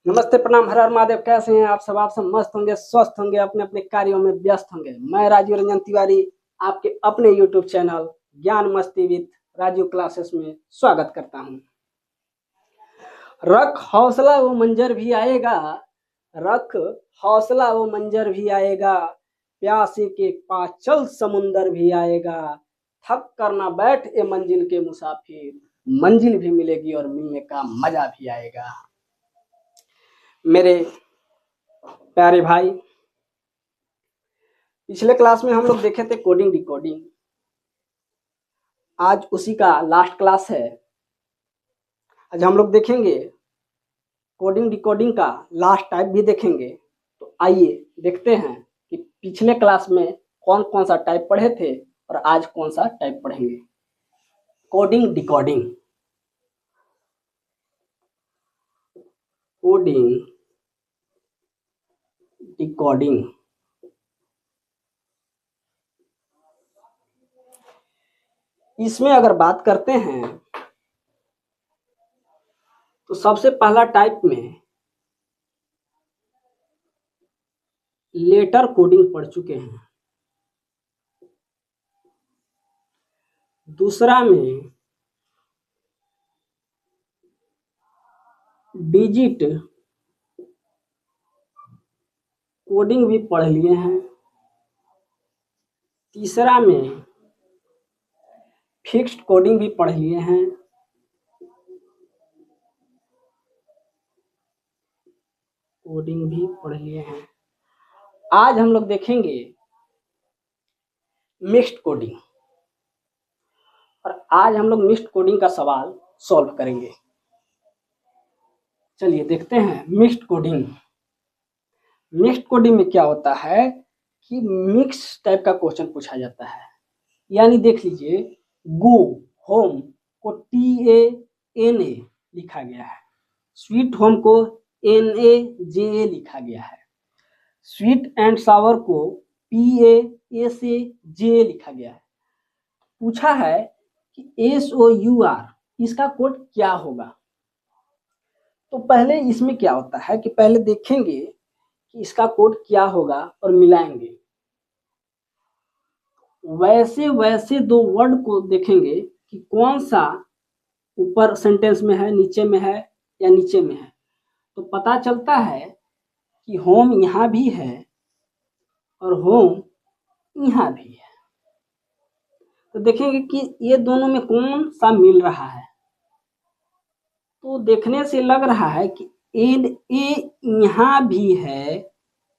नमस्ते, प्रणाम, हर हर महादेव। कैसे हैं आप सब? मस्त होंगे, स्वस्थ होंगे, अपने अपने कार्यों में व्यस्त होंगे। मैं राजीव रंजन तिवारी आपके अपने यूट्यूब चैनल ज्ञान मस्ती विद राजीव क्लासेस में स्वागत करता हूं। रख हौसला वो मंजर भी आएगा, रख हौसला वो मंजर भी आएगा, प्यासे के पास चल समुंदर भी आएगा, थक कर ना बैठ ए मंजिल के मुसाफिर, मंजिल भी मिलेगी और मिलने का मजा भी आएगा। मेरे प्यारे भाई, पिछले क्लास में हम लोग देखे थे कोडिंग डिकोडिंग। आज उसी का लास्ट क्लास है। आज हम लोग देखेंगे कोडिंग डिकोडिंग का लास्ट टाइप भी देखेंगे। तो आइए देखते हैं कि पिछले क्लास में कौन कौन सा टाइप पढ़े थे और आज कौन सा टाइप पढ़ेंगे। Coding decoding, coding decoding. इसमें अगर बात करते हैं तो सबसे पहला टाइप में लेटर कोडिंग पढ़ चुके हैं। दूसरा में डिजिट कोडिंग भी पढ़ लिए हैं। तीसरा में फिक्स्ड कोडिंग भी पढ़ लिए हैं। कोडिंग भी पढ़ लिए हैं। आज हम लोग देखेंगे मिक्स्ड कोडिंग, और आज हम लोग मिक्स्ड कोडिंग का सवाल सॉल्व करेंगे। चलिए देखते हैं मिक्स्ड कोडिंग। मिक्स्ड कोडिंग में क्या होता है कि मिक्स टाइप का क्वेश्चन पूछा जाता है। यानी देख लीजिए, गो होम को TANA लिखा गया है, स्वीट होम को NAJA लिखा गया है, स्वीट एंड सावर को PASAJA लिखा गया है। पूछा है कि SOUR इसका कोड क्या होगा। तो पहले इसमें क्या होता है कि पहले देखेंगे कि इसका कोड क्या होगा और मिलाएंगे। वैसे दो वर्ड को देखेंगे कि कौन सा ऊपर सेंटेंस में है, नीचे में है या नीचे में है। तो पता चलता है कि होम यहाँ भी है और होम यहाँ भी है। तो देखेंगे कि ये दोनों में कौन सा मिल रहा है। तो देखने से लग रहा है कि NA यहाँ भी है,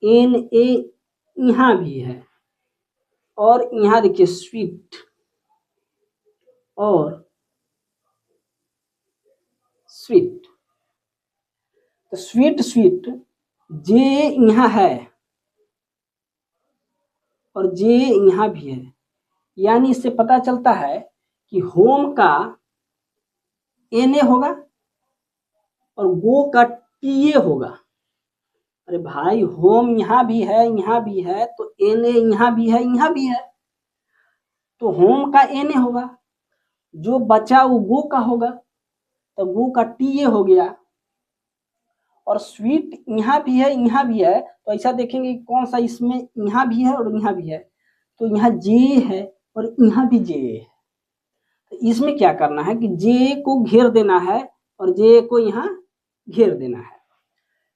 NA यहाँ भी है, और यहाँ देखिए स्वीट और स्वीट। तो स्वीट जे यहाँ है और जे यहाँ भी है। यानी इससे पता चलता है कि होम का NA होगा और गो का TA होगा। अरे भाई, होम यहाँ भी है, यहाँ भी है, तो NA यहाँ भी है, यहाँ भी है, तो होम का NA होगा। जो बचा वो गो का होगा, तो गो का TA हो गया। और स्वीट यहाँ भी है, यहाँ भी है, तो ऐसा देखेंगे कौन सा इसमें यहाँ भी है और यहाँ भी है। तो यहाँ जे है और यहाँ भी जे है। तो इसमें क्या करना है कि जे को घेर देना है और जे को यहाँ घेर देना है।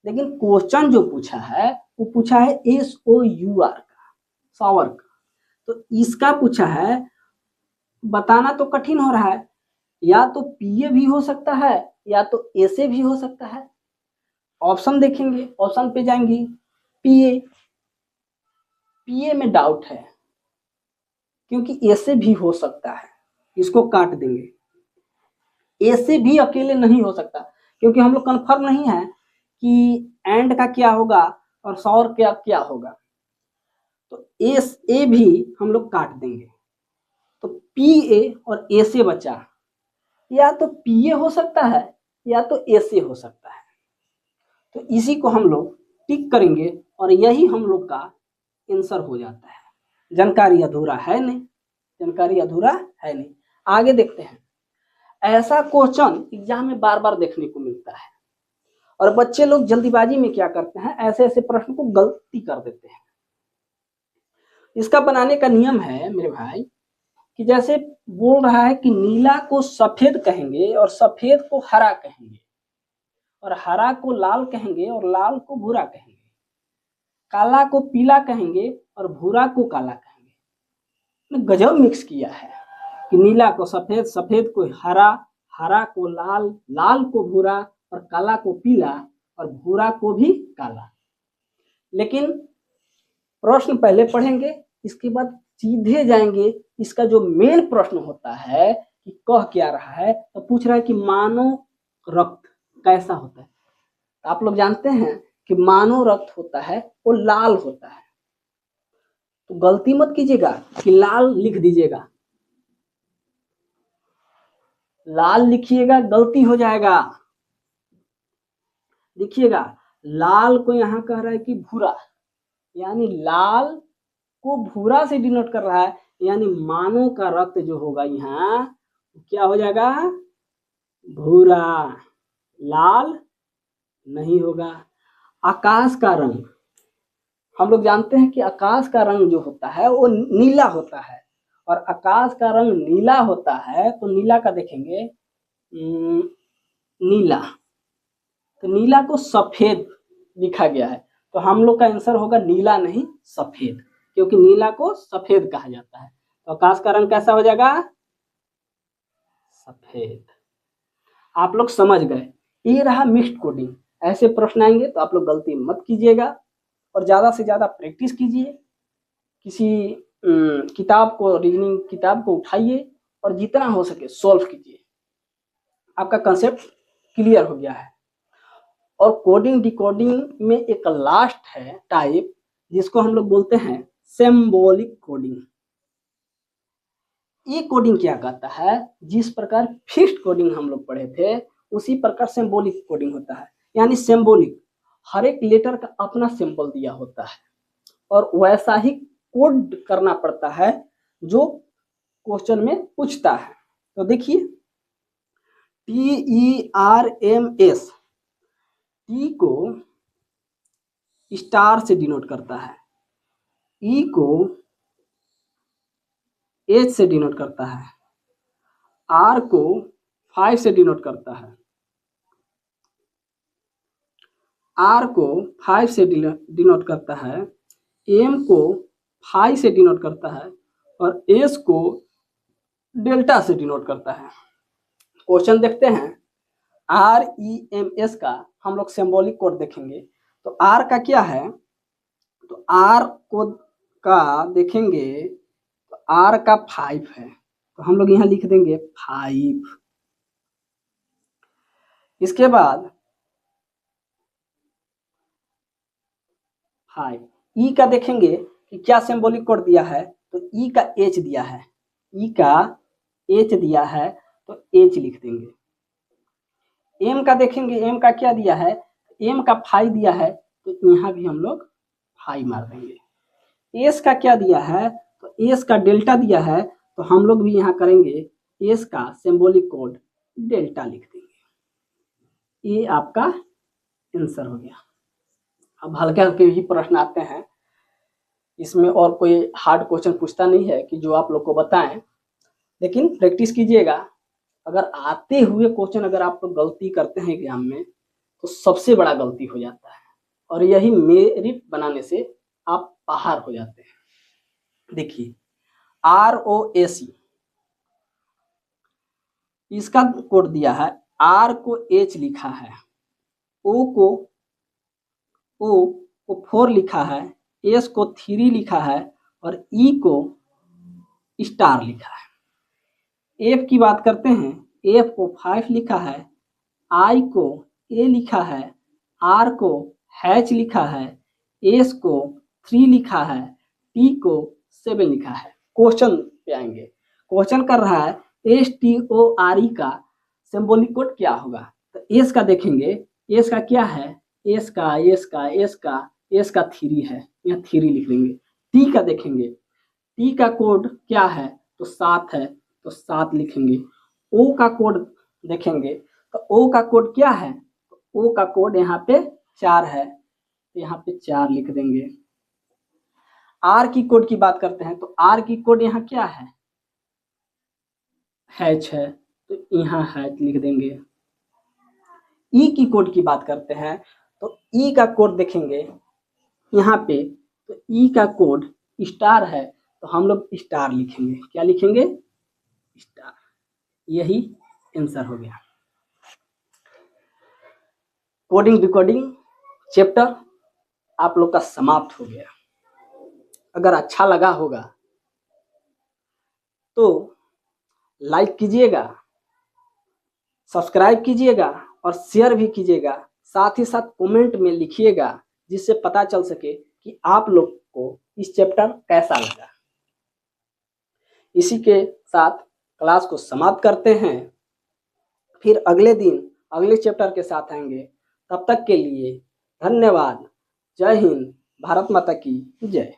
लेकिन क्वेश्चन जो पूछा है वो पूछा है SOUR का, सावर का। तो इसका पूछा है, बताना तो कठिन हो रहा है। या तो PA भी हो सकता है या तो SA भी हो सकता है। ऑप्शन देखेंगे, ऑप्शन पे जाएंगे, PA में डाउट है क्योंकि SA भी हो सकता है, इसको काट देंगे। SA भी अकेले नहीं हो सकता क्योंकि हम लोग कंफर्म नहीं है कि एंड का क्या होगा और सौर का क्या होगा। तो SA भी हम लोग काट देंगे। तो PA और SA बचा। या तो PA हो सकता है या तो SA हो सकता है। तो इसी को हम लोग टिक करेंगे और यही हम लोग का आंसर हो जाता है। जानकारी अधूरा है नहीं, जानकारी अधूरा है नहीं। आगे देखते हैं। ऐसा क्वेश्चन एग्जाम में बार बार देखने को मिलता है और बच्चे लोग जल्दीबाजी में क्या करते हैं, ऐसे ऐसे प्रश्न को गलती कर देते हैं। इसका बनाने का नियम है मेरे भाई कि जैसे बोल रहा है कि नीला को सफेद कहेंगे और सफेद को हरा कहेंगे और हरा को लाल कहेंगे और लाल को भूरा कहेंगे, काला को पीला कहेंगे और भूरा को काला कहेंगे। गजब मिक्स किया है कि नीला को सफेद, सफेद को हरा, हरा को लाल, लाल को भूरा और काला को पीला और भूरा को भी काला। लेकिन प्रश्न पहले पढ़ेंगे, इसके बाद सीधे जाएंगे। इसका जो मेन प्रश्न होता है कि कह क्या रहा है, तो पूछ रहा है कि मानव रक्त कैसा होता है। तो आप लोग जानते हैं कि मानव रक्त होता है वो लाल होता है। तो गलती मत कीजिएगा कि लाल लिख दीजिएगा, लाल लिखिएगा गलती हो जाएगा। देखिएगा लाल को यहाँ कह रहा है कि भूरा, यानी लाल को भूरा से डिनोट कर रहा है, यानी मानव का रक्त जो होगा यहाँ क्या हो जाएगा, भूरा, लाल नहीं होगा। आकाश का रंग, हम लोग जानते हैं कि आकाश का रंग जो होता है वो नीला होता है, और आकाश का रंग नीला होता है तो नीला का देखेंगे नीला, तो नीला को सफेद लिखा गया है, तो हम लोग का आंसर होगा नीला नहीं सफेद, क्योंकि नीला को सफेद कहा जाता है। तो आकाश का रंग कैसा हो जाएगा, सफेद। आप लोग समझ गए, ये रहा मिक्स्ड कोडिंग। ऐसे प्रश्न आएंगे तो आप लोग गलती मत कीजिएगा और ज़्यादा से ज़्यादा प्रैक्टिस कीजिए। किसी किताब को, रीजनिंग किताब को उठाइए और जितना हो सके सॉल्व कीजिए। आपका कंसेप्ट क्लियर हो गया है। और कोडिंग डिकोडिंग में एक लास्ट है टाइप, जिसको हम लोग बोलते हैं सिंबॉलिक कोडिंग। ये कोडिंग क्या कहता है, जिस प्रकार फिक्स्ड कोडिंग हम लोग पढ़े थे उसी प्रकार सिंबॉलिक कोडिंग होता है। यानी सिंबॉलिक, हर एक लेटर का अपना सिंबल दिया होता है और वैसा ही कोड करना पड़ता है जो क्वेश्चन में पूछता है। तो देखिए TERMS, टी को स्टार से डिनोट करता है, ई को एच से डिनोट करता है, आर को 5 से डिनोट करता है, आर को 5 से डिनोट करता है, एम को 5 से डिनोट करता है और एस को डेल्टा से डिनोट करता है। क्वेश्चन देखते हैं, REMS का हम लोग सिंबॉलिक कोड देखेंगे। तो आर का क्या है, तो आर को का देखेंगे तो आर का 5 है, तो हम लोग यहाँ लिख देंगे 5। इसके बाद 5, ई का देखेंगे कि क्या सिंबॉलिक कोड दिया है, तो ई का एच दिया है, ई का एच दिया है तो एच लिख देंगे। एम का देखेंगे, एम का क्या दिया है, एम का 5 दिया है तो यहाँ भी हम लोग 5 मार देंगे। एस का क्या दिया है, तो एस का डेल्टा दिया है, तो हम लोग भी यहाँ करेंगे एस का सिंबॉलिक कोड डेल्टा लिख देंगे। ये आपका आंसर हो गया। अब हल्के हल्के ही प्रश्न आते हैं, इसमें और कोई हार्ड क्वेश्चन पूछता नहीं है कि जो आप लोग को बताएं, लेकिन प्रैक्टिस कीजिएगा। अगर आते हुए क्वेश्चन अगर आप लोग गलती करते हैं एग्जाम में तो सबसे बड़ा गलती हो जाता है और यही मेरिट बनाने से आप बाहर हो जाते हैं। देखिए ROAC, इसका कोड दिया है, R को H लिखा है, O को 4 लिखा है, S को 3 लिखा है और E को स्टार लिखा है। F की बात करते हैं, F को 5 लिखा है, I को A लिखा है, R को H लिखा है, S को 3 लिखा है, T को 7 लिखा है। क्वेश्चन पे आएंगे, क्वेश्चन कर रहा है STORE का सिंबॉलिक कोड क्या होगा। तो S का देखेंगे, S का क्या है, S का 3 है, यहाँ 3 लिख लेंगे। T का देखेंगे, T का कोड क्या है, तो 7 है, तो 7 लिखेंगे। O का कोड देखेंगे, तो O का कोड क्या है, तो ओ का कोड यहाँ पे 4 है, तो यहाँ पे 4 लिख देंगे। आर की कोड की बात करते हैं तो आर की कोड यहाँ क्या है, हैच है, तो यहाँ हैच लिख देंगे। ई की कोड की बात करते हैं तो ई का कोड देखेंगे यहाँ पे, तो ई का कोड स्टार है, तो हम लोग स्टार लिखेंगे। क्या लिखेंगे, स्टार। यही आंसर हो गया। कोडिंग डिकोडिंग चैप्टर आप लोग का समाप्त हो गया। अगर अच्छा लगा होगा तो लाइक कीजिएगा, सब्सक्राइब कीजिएगा और शेयर भी कीजिएगा। साथ ही साथ कमेंट में लिखिएगा, जिससे पता चल सके कि आप लोग को इस चैप्टर कैसा लगा। इसी के साथ क्लास को समाप्त करते हैं, फिर अगले दिन अगले चैप्टर के साथ आएंगे। तब तक के लिए धन्यवाद। जय हिंद, भारत माता की जय।